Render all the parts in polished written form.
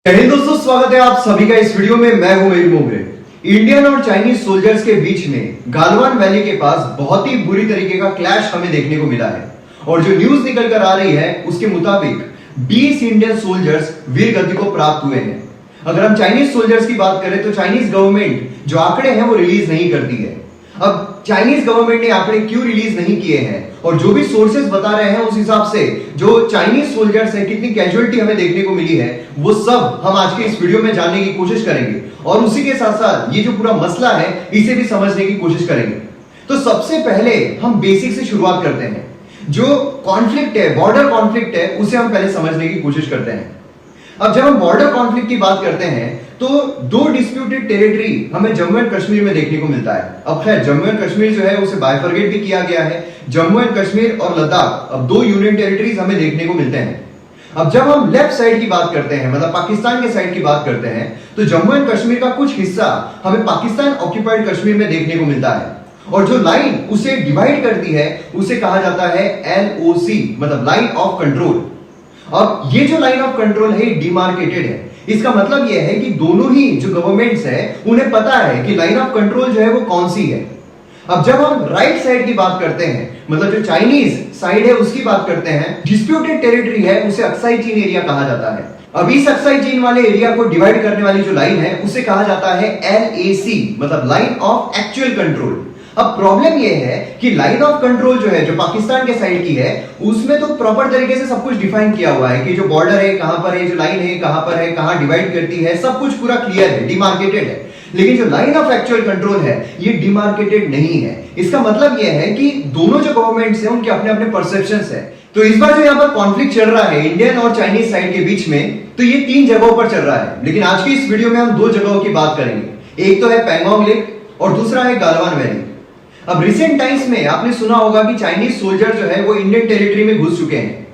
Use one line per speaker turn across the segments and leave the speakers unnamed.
दोस्तों, स्वागत है आप सभी का इस वीडियो में। मैं हूं मयूर मोगरे। इंडियन और चाइनीज सोल्जर्स के बीच में गालवान वैली के पास बहुत ही बुरी तरीके का क्लैश हमें देखने को मिला है और जो न्यूज निकल कर आ रही है उसके मुताबिक 20 इंडियन सोल्जर्स वीर गति को प्राप्त हुए हैं। अगर हम चाइनीज सोल्जर्स की बात करें तो चाइनीज गवर्नमेंट जो आंकड़े हैं वो रिलीज नहीं करती है। अब चाइनीज गवर्नमेंट ने आंकड़े क्यों रिलीज नहीं किए हैं और जो भी सोर्सेज बता रहे हैं उस हिसाब से जो चाइनीज सोल्जर्स है कितनी कैजुअलिटी हमें देखने को मिली है वो सब हम आज के इस वीडियो में जानने की कोशिश करेंगे और उसी के साथ साथ ये जो पूरा मसला है इसे भी समझने की कोशिश करेंगे। तो सबसे पहले हम बेसिक से शुरुआत करते हैं। जो कॉन्फ्लिक्ट है, बॉर्डर कॉन्फ्लिक्ट है, उसे हम पहले समझने की कोशिश करते हैं। अब जब हम बॉर्डर कॉन्फ्लिक्ट की बात करते हैं तो दो डिस्प्यूटेड टेरिटरी हमें जम्मू एंड कश्मीर में देखने को मिलता है। अब खैर जम्मू एंड कश्मीर जो है उसे बाइफरगेट भी किया गया है। जम्मू एंड कश्मीर और लद्दाख अब दो यूनियन टेरिटरीज हमें देखने को मिलते हैं। अब जब हम लेफ्ट साइड की बात करते हैं, मतलब पाकिस्तान के साइड की बात करते हैं, तो जम्मू एंड कश्मीर का कुछ हिस्सा हमें पाकिस्तान ऑक्यूपाइड कश्मीर में देखने को मिलता है और जो लाइन उसे डिवाइड करती है उसे कहा जाता है LOC, मतलब लाइन ऑफ कंट्रोल। अब ये जो लाइन ऑफ कंट्रोल है डिमार्केटेड है। इसका मतलब यह है कि दोनों ही जो गवर्नमेंट्स है उन्हें पता है कि लाइन ऑफ कंट्रोल जो है वो कौन सी है। अब जब हम राइट साइड की बात करते हैं, मतलब जो चाइनीज साइड है उसकी बात करते हैं, डिस्प्यूटेड टेरिटरी है उसे अक्साई चीन एरिया कहा जाता है। अब इस अक्साई चीन वाले एरिया को डिवाइड करने वाली जो लाइन है उसे कहा जाता है LAC, मतलब लाइन ऑफ एक्चुअल कंट्रोल। अब प्रॉब्लम यह है कि लाइन ऑफ कंट्रोल जो है जो पाकिस्तान के साइड की है उसमें तो प्रॉपर तरीके से सब कुछ डिफाइन किया हुआ है कि जो बॉर्डर है कहां पर है, जो लाइन है कहां पर है, कहां डिवाइड करती है, सब कुछ पूरा क्लियर है, डिमार्केटेड है। लेकिन जो लाइन ऑफ एक्चुअल कंट्रोल है ये डिमार्केटेड नहीं है। इसका मतलब यह है कि दोनों जो गवर्नमेंट्स हैं उनके अपने अपने परसेप्शंस है। तो इस बार जो यहाँ पर कॉन्फ्लिक्ट चल रहा है इंडियन और चाइनीज साइड के बीच में, तो ये 3 जगहों पर चल रहा है। लेकिन आज की इस वीडियो में हम 2 जगहों की बात करेंगे। एक तो है पैंगोंग लेक और दूसरा है गालवान वैली। अब रिसेंट टाइम्स में आपने सुना होगा कि चाइनीज सोल्जर जो है वो इंडियन टेरिटरी में घुस चुके हैं।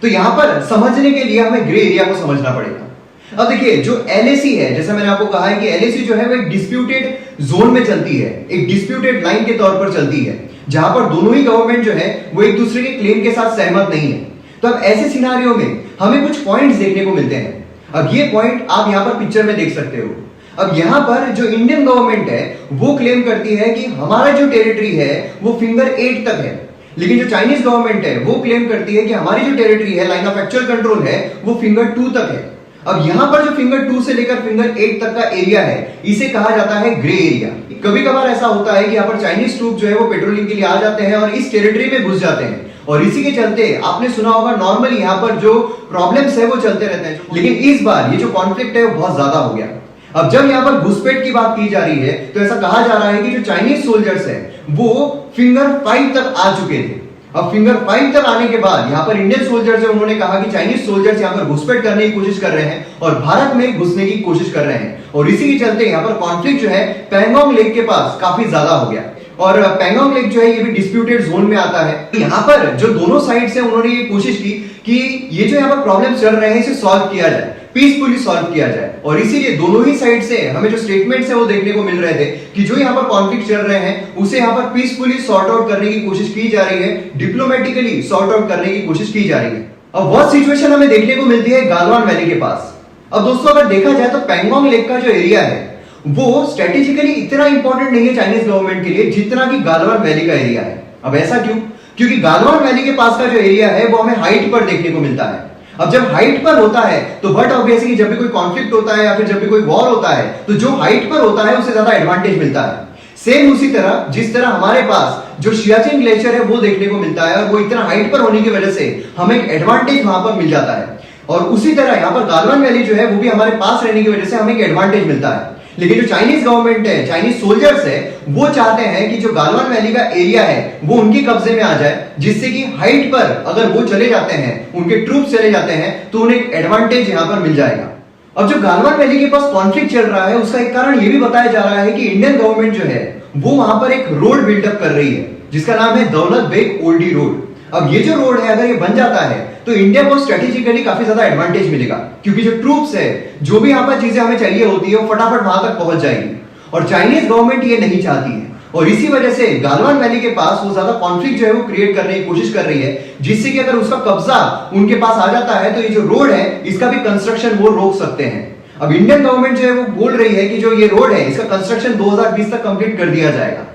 तो यहां पर समझने के लिए हमें ग्रे एरिया को समझना पड़ेगा। अब देखिए जो LAC है, जैसा मैंने आपको कहा है कि LAC जो है वो एक डिस्प्यूटेड जोन में चलती है, एक डिस्प्यूटेड लाइन के तौर पर चलती है जहां पर दोनों ही गवर्नमेंट जो है वो एक दूसरे के क्लेम के साथ सहमत नहीं है। तो अब ऐसे सिनारियों में हमें कुछ पॉइंट्स देखने को मिलते हैं। अब ये पॉइंट आप यहां पर पिक्चर में देख सकते हो। अब यहां पर जो इंडियन गवर्नमेंट है वो क्लेम करती है कि हमारा जो टेरिटरी है वो फिंगर 8 तक है, लेकिन जो चाइनीज गवर्नमेंट है वो क्लेम करती है कि हमारी जो टेरिटरी है, लाइन ऑफ एक्चुअल कंट्रोल है, वो फिंगर 2 तक है। अब यहां पर जो फिंगर 2 से लेकर फिंगर 8 तक का एरिया है इसे कहा जाता है ग्रे एरिया। कभी कभार ऐसा होता है कि यहाँ पर चाइनीज ट्रूप जो है वो पेट्रोलिंग के लिए आ जाते हैं और इस टेरिटरी में घुस जाते हैं और इसी के चलते आपने सुना होगा नॉर्मली यहाँ पर जो प्रॉब्लम्स है वो चलते रहते हैं। लेकिन इस बार ये जो कॉन्फ्लिक्ट है वो बहुत ज्यादा हो गया। अब जब यहाँ पर घुसपैठ की बात की जा रही है तो ऐसा कहा जा रहा है कि जो चाइनीज सोल्जर्स है वो फिंगर 5 तक आ चुके थे। अब फिंगर 5 तक आने के बाद यहाँ पर इंडियन सोल्जर्स है उन्होंने कहा कि चाइनीज सोल्जर्स यहाँ पर घुसपैठ करने की कोशिश कर रहे हैं और भारत में घुसने की कोशिश कर रहे हैं और इसी के चलते यहाँ पर कॉन्फ्लिक्ट जो है पैंगोंग लेक के पास काफी ज्यादा हो गया। और पैंगोंग लेक जो है ये भी डिस्प्यूटेड जोन में आता है। यहाँ पर जो दोनों साइड से उन्होंने ये कोशिश की कि ये जो यहाँ पर प्रॉब्लम चल रहे हैं इसे सॉल्व किया जाए, पीसफुली सॉल्व किया जाए। और इसीलिए दोनों ही साइड से हमें जो स्टेटमेंट्स है वो देखने को मिल रहे थे कि जो यहाँ पर कॉन्फ्लिक्ट चल रहे हैं उसे यहाँ पर पीसफुली सॉर्ट आउट करने की कोशिश की जा रही है, डिप्लोमेटिकली सॉर्ट आउट करने की कोशिश की जा रही है। अब वो सिचुएशन हमें देखने को मिलती है गालवान वैली के पास। अब दोस्तों अगर देखा जाए तो पैंगोंग लेक का जो एरिया है वो स्ट्रेटेजिकली इतना इंपॉर्टेंट नहीं है चाइनीज गवर्नमेंट के लिए जितना कि गालवान वैली का एरिया है। अब ऐसा क्यों? क्योंकि गालवान वैली के पास का जो एरिया है वो हमें हाइट पर देखने को मिलता है। अब जब हाइट पर होता है तो बट ऑब्वियसली जब भी कोई कॉन्फ्लिक्ट होता है या फिर जब भी कोई वॉर होता है तो जो हाइट पर होता है उसे ज्यादा एडवांटेज मिलता है। सेम उसी तरह जिस तरह हमारे पास जो सियाचिन ग्लेशियर है वो देखने को मिलता है और वो इतना हाइट पर होने की वजह से हमें एक एडवांटेज वहां पर मिल जाता है। और उसी तरह यहाँ पर गालवान वैली जो है वो भी हमारे पास रहने की वजह से हमें एक एडवांटेज मिलता है। लेकिन जो चाइनीज गवर्नमेंट है, चाइनीज सोल्जर्स है, वो चाहते हैं कि जो गालवान वैली का एरिया है वो उनके कब्जे में आ जाए, जिससे कि हाइट पर अगर वो चले जाते हैं, उनके ट्रूप चले जाते हैं तो उन्हें एक एडवांटेज यहां पर मिल जाएगा। अब जो गालवान वैली के पास कॉन्फ्लिक्ट चल रहा है उसका एक कारण ये भी बताया जा रहा है कि इंडियन गवर्नमेंट जो है वो वहां पर एक रोड बिल्डअप कर रही है जिसका नाम है दौलत बेग ओल्डी रोड। अब ये जो रोड है अगर ये बन जाता है तो इंडिया को स्ट्रेटेजिकली काफी ज्यादा एडवांटेज मिलेगा, क्योंकि जो ट्रूप्स है, जो भी यहाँ पर चीजें हमें चाहिए होती है वो फटाफट वहां तक पहुंच जाएगी। और चाइनीज गवर्नमेंट ये नहीं चाहती है। और इसी वजह से गालवान वैली के पास वो ज्यादा कॉन्फ्लिक्ट जो है वो क्रिएट करने की कोशिश कर रही है, जिससे कि अगर उसका कब्जा उनके पास आ जाता है तो ये जो रोड है इसका भी कंस्ट्रक्शन वो रोक सकते हैं। अब इंडियन गवर्नमेंट जो है वो बोल रही है कि जो ये रोड है इसका कंस्ट्रक्शन 2020 तक कंप्लीट कर दिया जाएगा।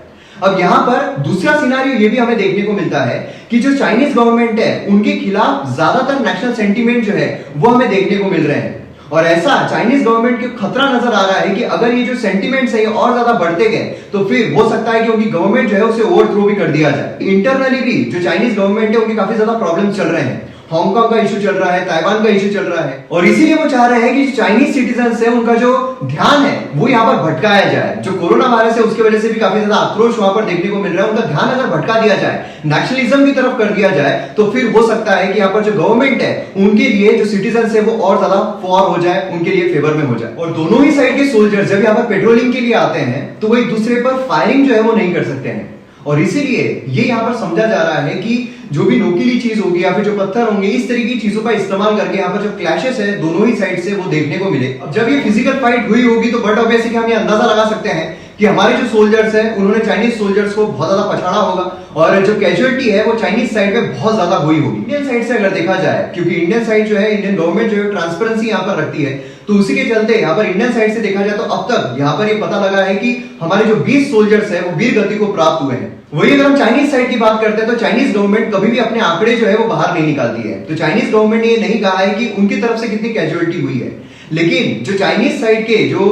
अब यहां पर दूसरा सिनारियो ये भी हमें देखने को मिलता है कि जो चाइनीज गवर्नमेंट है उनके खिलाफ ज्यादातर नेशनल सेंटीमेंट जो है वो हमें देखने को मिल रहे हैं, और ऐसा चाइनीज गवर्नमेंट को खतरा नजर आ रहा है कि अगर ये जो सेंटीमेंट्स है और ज्यादा बढ़ते गए तो फिर हो सकता है कि उनकी गवर्नमेंट जो है उसे ओवरथ्रो भी कर दिया जाए। इंटरनली भी जो चाइनीज गवर्नमेंट है उनके काफी ज्यादा प्रॉब्लम्स चल रहे हैं, हांगकांग का इशू चल रहा है, ताइवान का इशू चल रहा है, और इसीलिए वो चाह रहे हैं कि जो चाइनीज सिटीजन्स है उनका जो ध्यान है वो यहाँ पर भटकाया जाए। जो कोरोना वायरस है उसकी वजह से भी काफी ज्यादा आक्रोश वहां पर देखने को मिल रहा है, उनका ध्यान अगर भटका दिया जाए, नेशनलिज्म की तरफ कर दिया जाए, तो फिर हो सकता है कि यहाँ पर जो गवर्नमेंट है उनके लिए जो सिटीजन्स है वो और ज्यादा फॉर हो जाए, उनके लिए फेवर में हो जाए। और दोनों ही साइड के सोल्जर्स जब यहाँ पर पेट्रोलिंग के लिए आते हैं तो वो एक दूसरे पर फायरिंग जो है वो नहीं कर सकते हैं, और इसीलिए ये यहाँ पर समझा जा रहा है कि जो भी नोकीली चीज होगी या फिर जो पत्थर होंगे इस तरीके की चीजों का इस्तेमाल करके यहाँ पर जो क्लैशेस है दोनों ही साइड से वो देखने को मिले। अब जब ये फिजिकल फाइट हुई होगी तो बट ऑब्वियसली हम ये अंदाजा लगा सकते हैं कि हमारे जो सोल्जर्स हैं उन्होंने चाइनीज सोल्जर्स को बहुत ज्यादा पछाड़ा होगा, और जो कैजुअलिटी है वो चाइनीज साइड पे बहुत ज्यादा हुई होगी। इंडियन साइड से अगर देखा जाए, क्योंकि इंडियन साइड जो है, इंडियन गवर्नमेंट जो है ट्रांसपेरेंसी यहाँ पर रखती है, तो उसी के चलते यहाँ पर इंडियन साइड से देखा जाए तो अब तक यहाँ पर ये पता लगा है कि हमारे जो 20 सोल्जर्स हैं वो वीर गति को प्राप्त हुए हैं। वही अगर हम चाइनीज साइड की बात करते हैं तो चाइनीज गवर्नमेंट कभी भी अपने आंकड़े जो है वो बाहर नहीं निकालती है, तो चाइनीज गवर्नमेंट ने ये नहीं कहा है कि उनकी तरफ से कितनी कैजुअलिटी हुई है, लेकिन जो चाइनीज साइड के जो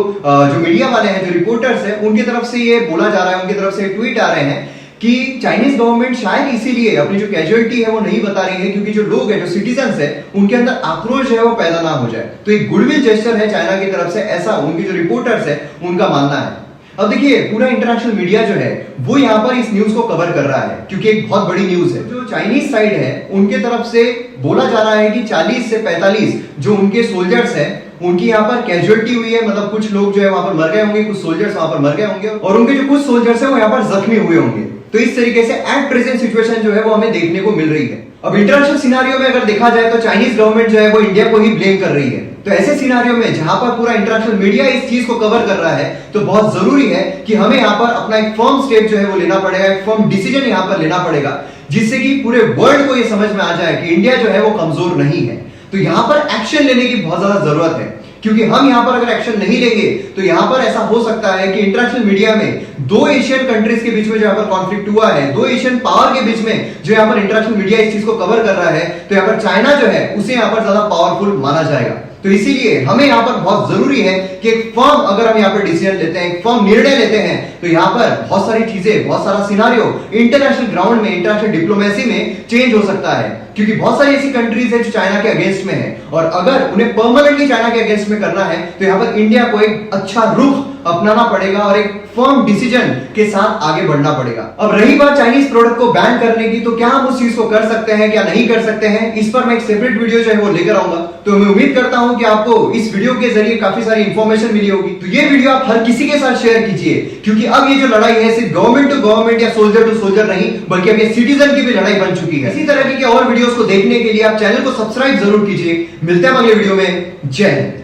मीडिया वाले हैं, जो रिपोर्टर्स हैं, उनकी तरफ से ये बोला जा रहा है, उनकी तरफ से ट्वीट आ रहे हैं कि चाइनीज गवर्नमेंट शायद इसीलिए अपनी जो कैजुअलिटी है वो नहीं बता रही है क्योंकि जो लोग हैं, जो सिटीजन्स है, उनके अंदर आक्रोश है वो पैदा ना हो जाए। तो एक गुडविल जेस्चर है चाइना की तरफ से, ऐसा उनके जो रिपोर्टर्स है उनका मानना है। अब देखिए पूरा इंटरनेशनल मीडिया जो है वो यहाँ पर इस न्यूज को कवर कर रहा है क्योंकि एक बहुत बड़ी न्यूज है। जो चाइनीज साइड है उनके तरफ से बोला जा रहा है कि 40 से 45 जो उनके सोल्जर्स हैं उनकी यहाँ पर कैजुअलिटी हुई है, मतलब कुछ लोग जो है वहां पर मर गए होंगे, कुछ सोल्जर्स वहां पर मर गए होंगे, और उनके जो कुछ सोल्जर्स हैं वो यहाँ पर जख्मी हुए होंगे। तो इस तरीके से एट प्रेजेंट सिचुएशन जो है वो हमें देखने को मिल रही है। अब इंटरनेशनल सिनारियो में अगर देखा जाए तो चाइनीज गवर्नमेंट जो है वो इंडिया को ही ब्लेम कर रही है। तो ऐसे सिनारियो में जहां पर पूरा इंटरनेशनल मीडिया इस चीज को कवर कर रहा है तो बहुत जरूरी है कि हमें यहाँ पर अपना एक फर्म स्टेप जो है वो लेना पड़ेगा, एक फर्म डिसीजन यहाँ पर लेना पड़ेगा, जिससे कि पूरे वर्ल्ड को ये समझ में आ जाए कि इंडिया जो है वो कमजोर नहीं है। तो यहाँ पर एक्शन लेने की बहुत ज्यादा जरूरत है, क्योंकि हम यहाँ पर अगर एक्शन नहीं लेंगे तो यहाँ पर ऐसा हो सकता है कि इंटरनेशनल मीडिया में दो एशियन कंट्रीज के बीच में जो यहाँ पर कॉन्फ्लिक्ट हुआ है, दो एशियन पावर के बीच में जो यहाँ पर इंटरनेशनल मीडिया इस चीज को कवर कर रहा है, तो यहाँ पर चाइना जो है उसे यहाँ पर ज्यादा पावरफुल माना जाएगा। तो इसीलिए हमें यहाँ पर बहुत जरूरी है कि एक फर्म अगर हम यहाँ पर डिसीजन लेते हैं, एक फर्म निर्णय लेते हैं, तो यहाँ पर बहुत सारी चीजें, बहुत सारा सिनारियो इंटरनेशनल ग्राउंड में, इंटरनेशनल डिप्लोमेसी में चेंज हो सकता है, क्योंकि बहुत सारी ऐसी कंट्रीज है जो चाइना के अगेंस्ट में है, और अगर उन्हें परमानेंटली चाइना के अगेंस्ट में करना है तो यहाँ पर इंडिया को एक अच्छा रुख अपनाना पड़ेगा और एक फर्म डिसीजन के साथ आगे बढ़ना पड़ेगा। अब रही बात चाइनीज प्रोडक्ट को बैन करने की, तो क्या हम उस चीज को कर सकते हैं, क्या नहीं कर सकते हैं, इस पर मैं एक सेपरेट वीडियो जो है वो लेकर आऊंगा। तो मैं उम्मीद करता हूं कि आपको इस वीडियो के जरिए काफी सारी इंफॉर्मेशन मिली होगी। तो ये वीडियो आप हर किसी के साथ शेयर कीजिए, क्योंकि अब ये जो लड़ाई है सिर्फ गवर्नमेंट टू गवर्नमेंट या सोल्जर टू सोल्जर नहीं, बल्कि अब ये सिटीजन की भी लड़ाई बन चुकी है। इसी तरह की और वीडियोस को देखने के लिए आप चैनल को सब्सक्राइब जरूर कीजिए। मिलते हैं अगले वीडियो में। जय हिंद।